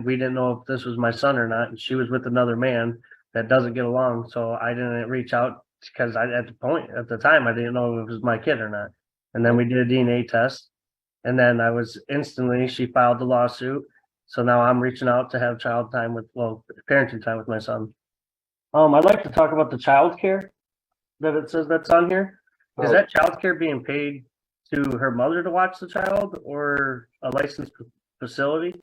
we didn't know if this was my son or not, and she was with another man that doesn't get along. So I didn't reach out because at the time I didn't know if it was my kid or not. And then we did a DNA test, and then she filed the lawsuit. So now I'm reaching out to have parenting time with my son. I'd like to talk about the child care that it says that's on here. Is Oh. that child care being paid to her mother to watch the child or a licensed facility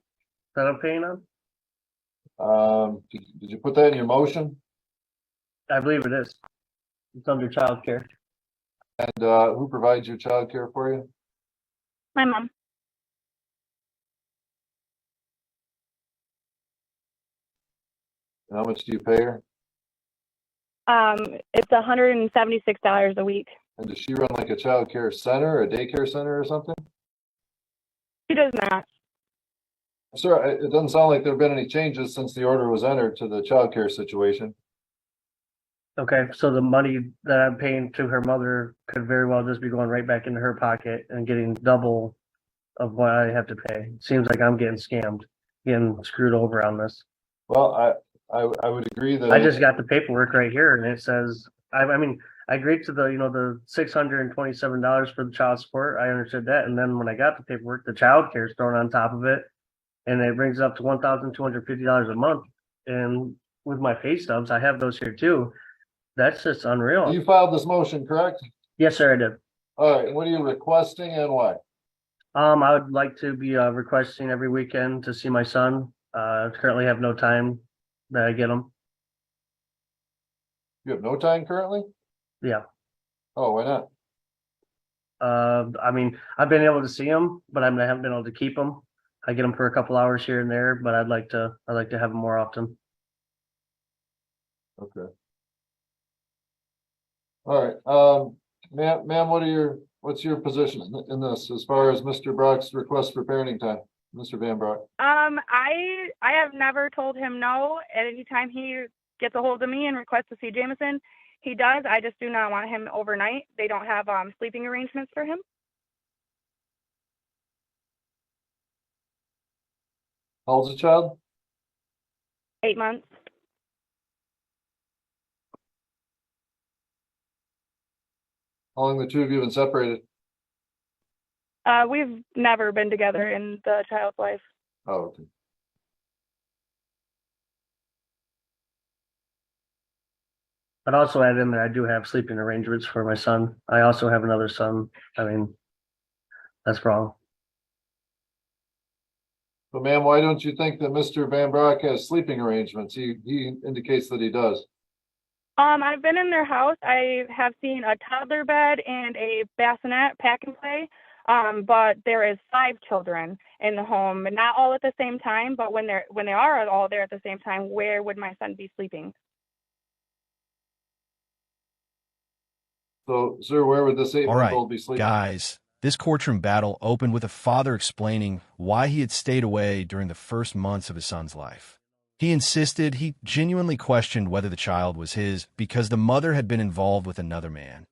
that I'm paying on? Did you put that in your motion? I believe it is. It's under child care. And who provides your child care for you? My mom. And how much do you pay her? It's $176 a week. And does she run like a child care center, a daycare center or something? She does not. Sir, it doesn't sound like there have been any changes since the order was entered to the child care situation. Okay, so the money that I'm paying to her mother could very well just be going right back into her pocket and getting double of what I have to pay. Seems like I'm getting scammed, getting screwed over on this. Well, I would agree that I just got the paperwork right here, and it says I agreed to the $627 for the child support. I understood that, and then when I got the paperwork, the child care is thrown on top of it, and it brings it up to $1,250 a month. And with my pay stubs, I have those here too. That's just unreal. you filed this motion, correct? Yes, sir, I did. All right, what are you requesting and why? I would like to be requesting every weekend to see my son. Currently have no time that I get him. You have no time currently? Yeah. Oh, why not? I've been able to see him, but I haven't been able to keep him. I get him for a couple hours here and there, but I'd like to have him more often. Okay. All right. Ma'am, what's your position in this as far as Mr. Brock's request for parenting time? Mr. Van Brock. I have never told him no. At any time he gets a hold of me and requests to see Jameson, he does. I just do not want him overnight. They don't have sleeping arrangements for him. How old's the child? 8 months. How long the two of you been separated? We've never been together in the child's life. Oh, okay. But also add in there, I do have sleeping arrangements for my son. I also have another son. That's wrong. But ma'am, why don't you think that Mr. Van Brock has sleeping arrangements? He indicates that he does. I've been in their house. I have seen a toddler bed and a bassinet pack and play. But there is 5 children in the home, and not all at the same time. But when they are all there at the same time, where would my son be sleeping? So, sir, where would this 8-month-old be sleeping? Guys, this courtroom battle opened with a father explaining why he had stayed away during the first months of his son's life. He insisted he genuinely questioned whether the child was his because the mother had been involved with another man,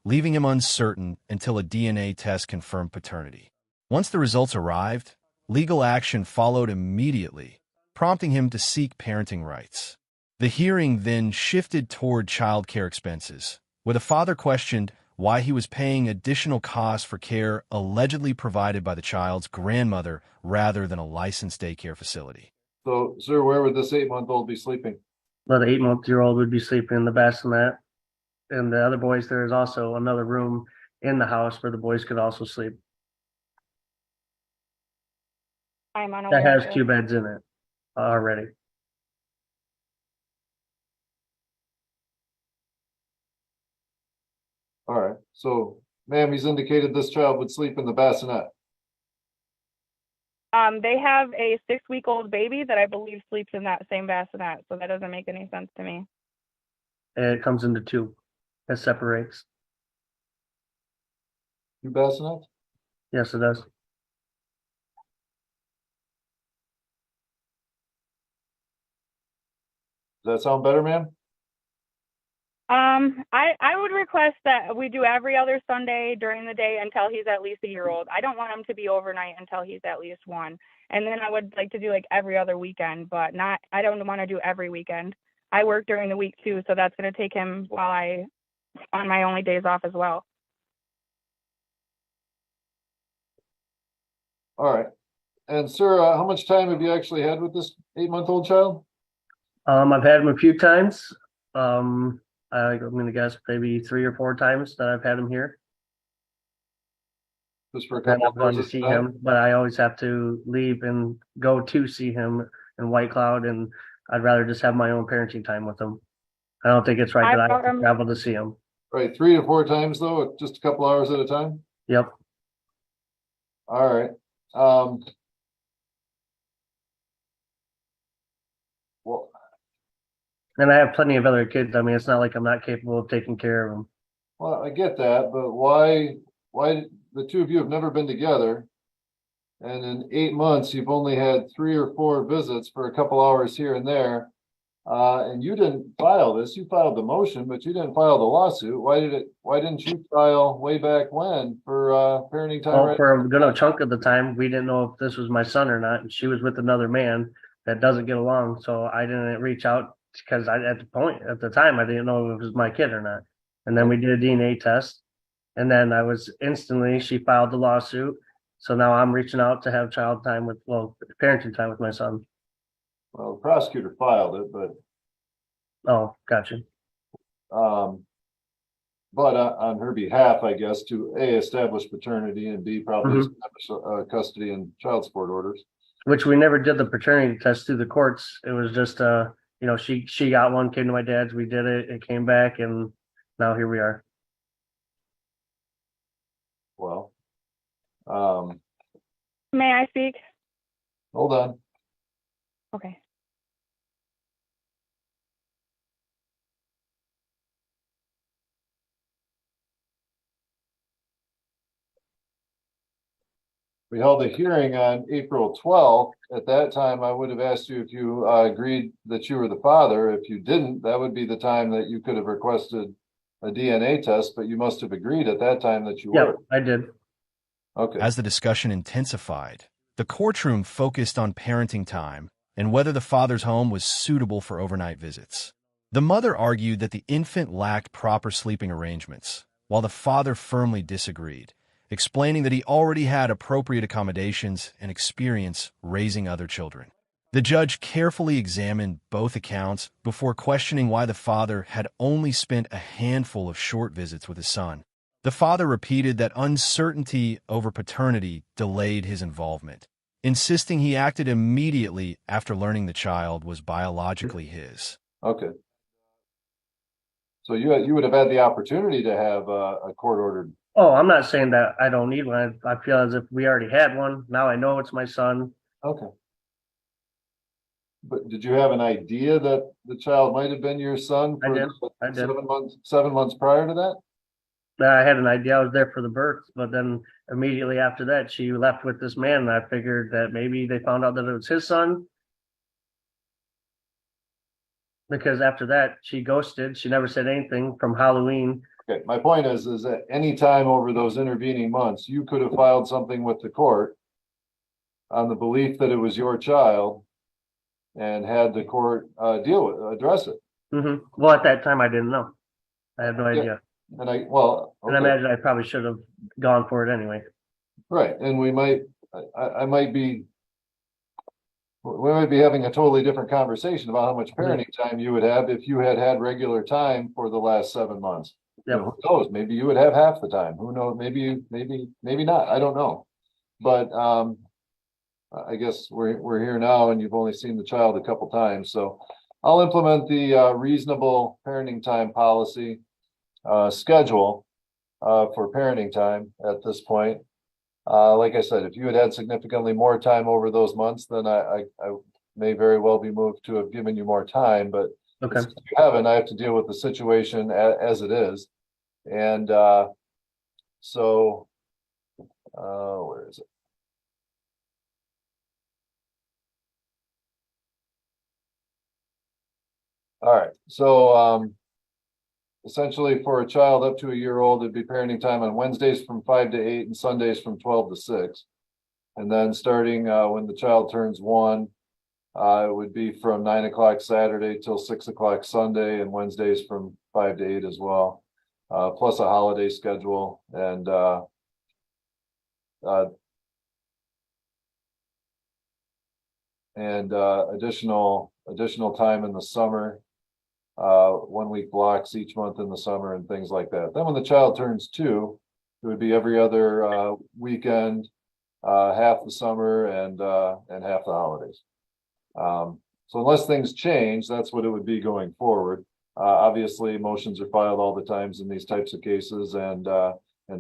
leaving him uncertain until a DNA test confirmed paternity. Once the results arrived, legal action followed immediately, prompting him to seek parenting rights. The hearing then shifted toward child care expenses, where the father questioned why he was paying additional costs for care allegedly provided by the child's grandmother rather than a licensed daycare facility. So, sir, where would this 8-month-old be sleeping? Well, the 8-month-old would be sleeping in the bassinet. And the other boys, there is also another room in the house where the boys could also sleep. I'm unaware. That has 2 beds in it already. All right. So, ma'am, he's indicated this child would sleep in the bassinet. They have a 6-week-old baby that I believe sleeps in that same bassinet, so that doesn't make any sense to me. And it comes into 2. It separates. 2 bassinets? Yes, it does. Does that sound better, ma'am? I would request that we do every other Sunday during the day until he's at least a year old. I don't want him to be overnight until he's at least one. And then I would like to do like every other weekend, but not, I don't want to do every weekend. I work during the week too, so that's going to take him on my only days off as well. All right. And sir, how much time have you actually had with this 8-month-old child? I've had him a few times. I'm gonna guess maybe 3 or 4 times that I've had him here. Just for a And couple I've gone hours to at a see time? him, but I always have to leave and go to see him in White Cloud, and I'd rather just have my own parenting time with him. I don't think it's right I that I have brought to him, travel to see him. Right, 3 to 4 times though, just a couple hours at a time? Yep. All right. Well, And I have plenty of other kids. I mean, it's not like I'm not capable of taking care of them. well, I get that, but why the two of you have never been together? And in 8 months, you've only had 3 or 4 visits for a couple hours here and there. And you didn't file this, you filed the motion, but you didn't file the lawsuit. Why didn't you file way back when for parenting time? Well, Right? for a good chunk of the time, we didn't know if this was my son or not, and she was with another man that doesn't get along. So I didn't reach out because at the time, I didn't know if it was my kid or not. And then we did a DNA test, and then she filed the lawsuit. So now I'm reaching out to have parenting time with my son. Well, the prosecutor filed it, but Oh, gotcha. um, but on her behalf, I guess, to A, establish paternity, and B, probably Mhm. establish custody and child support orders. Which we never did the paternity test through the courts. It was just she got one, came to my dad's, we did it, it came back, and now here we are. Well, may I speak? hold on. Okay. We held a hearing on April 12th. At that time, I would have asked you if you agreed that you were the father. If you didn't, that would be the time that you could have requested a DNA test, but you must have agreed at that time that you Yep, were. I did. Okay. As the discussion intensified, the courtroom focused on parenting time and whether the father's home was suitable for overnight visits. The mother argued that the infant lacked proper sleeping arrangements, while the father firmly disagreed, explaining that he already had appropriate accommodations and experience raising other children. The judge carefully examined both accounts before questioning why the father had only spent a handful of short visits with his son. The father repeated that uncertainty over paternity delayed his involvement, insisting he acted immediately after learning the child was biologically his. Okay. So you would have had the opportunity to have a court ordered. Oh, I'm not saying that I don't need one. I feel as if we already had one. Now I know it's my son. Okay. But did you have an idea that the child might have been your son I for did. I did. 7 months prior to that? I had an idea I was there for the birth, but then immediately after that, she left with this man, and I figured that maybe they found out that it was his son. Because after that, she ghosted. She never said anything from Halloween. Okay, my point is that any time over those intervening months, you could have filed something with the court on the belief that it was your child and had the court address it. Well, at that time, I didn't know. I had no idea. And I imagine I probably should have gone for it anyway. Right, and we might be having a totally different conversation about how much parenting time you would have if you had had regular time for the last 7 months. Yep. Who knows? Maybe you would have half the time. Who knows? Maybe not. I don't know. But I guess we're here now, and you've only seen the child a couple times. So I'll implement the reasonable parenting time policy schedule for parenting time at this point. Like I said, if you had significantly more time over those months, then I may very well be moved to have given you more time. But Okay. since you haven't, I have to deal with the situation as it is. And so where is it? All right. So essentially for a child up to a year old, it'd be parenting time on Wednesdays from 5 to 8 and Sundays from 12 to 6. And then starting when the child turns 1, it would be from 9 o'clock Saturday till 6 o'clock Sunday, and Wednesdays from 5 to 8 as well, plus a holiday schedule and additional time in the summer, 1 week blocks each month in the summer and things like that. Then when the child turns 2, it would be every other weekend, half the summer and half the holidays. So unless things change, that's what it would be going forward. Obviously, motions are filed all the times in these types of cases, and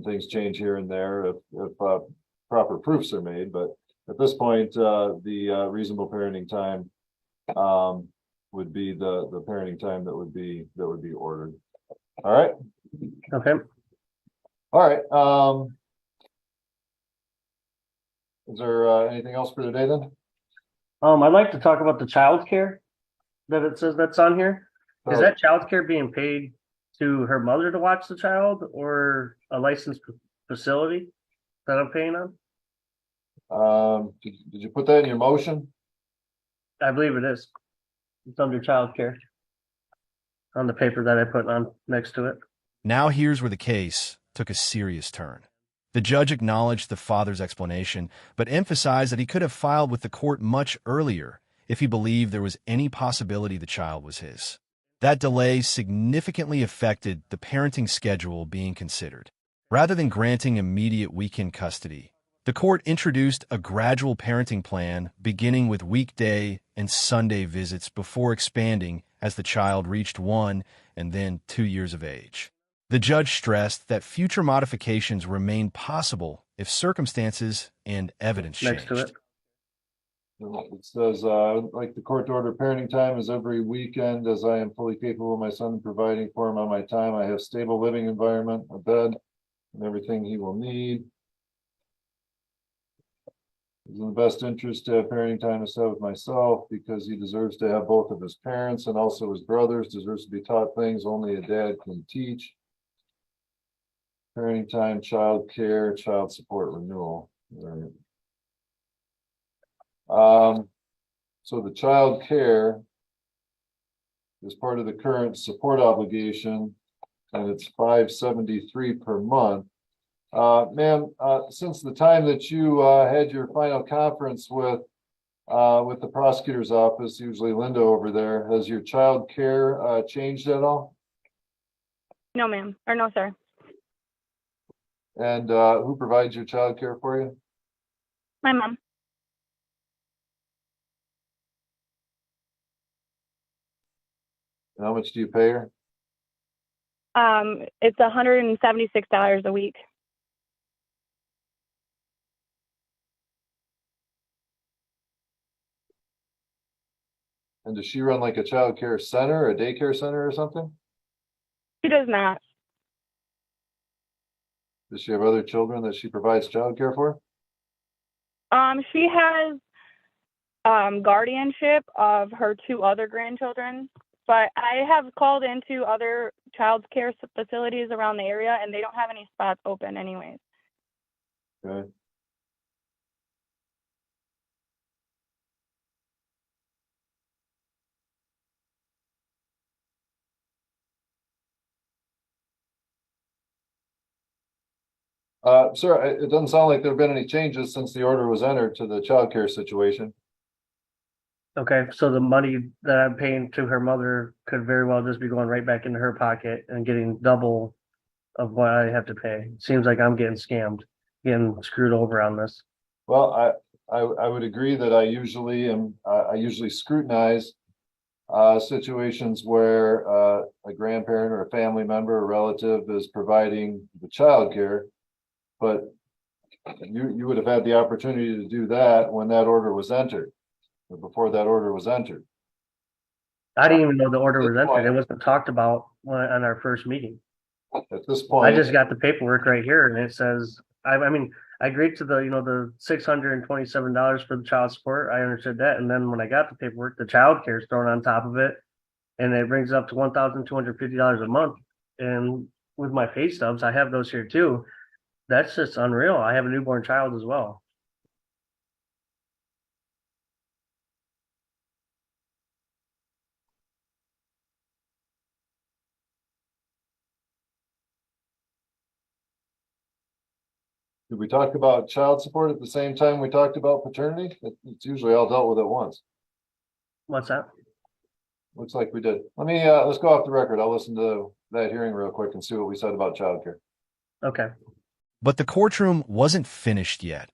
things change here and there if proper proofs are made. But at this point, the reasonable parenting time would be the parenting time that would be ordered. All right. Okay. All right. Is there anything else for today then? I'd like to talk about the childcare that it says that's on here. Is Oh. that childcare being paid to her mother to watch the child or a licensed facility that I'm paying on? Did you put that in your motion? I believe it is. It's under childcare on the paper that I put on next to it. Now here's where the case took a serious turn. The judge acknowledged the father's explanation, but emphasized that he could have filed with the court much earlier if he believed there was any possibility the child was his. That delay significantly affected the parenting schedule being considered. Rather than granting immediate weekend custody, the court introduced a gradual parenting plan beginning with weekday and Sunday visits before expanding as the child reached 1 and then 2 years of age. The judge stressed that future modifications remain possible if circumstances and evidence Next to changed. it. It says, like the court to order parenting time is every weekend as I am fully capable of my son providing for him on my time. I have stable living environment, a bed, and everything he will need. It's in the best interest to have parenting time to set with myself because he deserves to have both of his parents and also his brothers, deserves to be taught things only a dad can teach. Parenting time, child care, child support renewal. All right. So the child care is part of the current support obligation, and it's $573 per month. Ma'am, since the time that you had your final conference with the prosecutor's office, usually Linda over there, has your child care changed at all? No, ma'am. Or no, sir. And who provides your child care for you? My mom. And how much do you pay her? It's $176 a week. And does she run like a child care center, a daycare center or something? She does not. Does she have other children that she provides child care for? She has guardianship of her 2 other grandchildren, but I have called into other child care facilities around the area, and they don't have any spots open anyways. Okay. Sir, it doesn't sound like there have been any changes since the order was entered to the child care situation. Okay, so the money that I'm paying to her mother could very well just be going right back into her pocket and getting double of what I have to pay. Seems like I'm getting scammed, getting screwed over on this. Well, I would agree that I usually scrutinize situations where a grandparent or a family member or relative is providing the child care. But you would have had the opportunity to do that when that order was entered, or before that order was entered. I didn't even know the order was Good point. entered. It wasn't talked about on our first meeting. At this I point, just got the paperwork right here and it says, I mean, I agreed to the $627 for the child support. I understood that. And then when I got the paperwork, the child care is thrown on top of it. And it brings up to $1,250 a month. and with my pay stubs, I have those here too. That's just unreal. I have a newborn child as well. Did we talk about child support at the same time we talked about paternity? It's usually all dealt with at once. What's that? Looks like we did. Let's go off the record. I'll listen to that hearing real quick and see what we said about childcare. Okay. But the courtroom wasn't finished yet.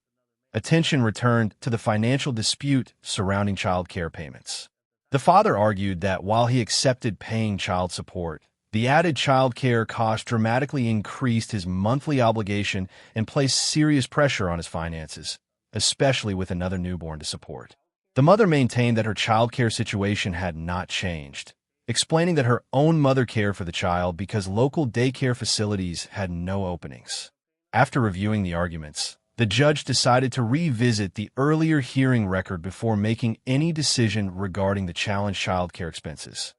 Attention returned to the financial dispute surrounding child care payments. The father argued that while he accepted paying child support, the added child care cost dramatically increased his monthly obligation and placed serious pressure on his finances, especially with another newborn to support. The mother maintained that her child care situation had not changed, explaining that her own mother cared for the child because local daycare facilities had no openings. After reviewing the arguments, the judge decided to revisit the earlier hearing record before making any decision regarding the challenged child care expenses.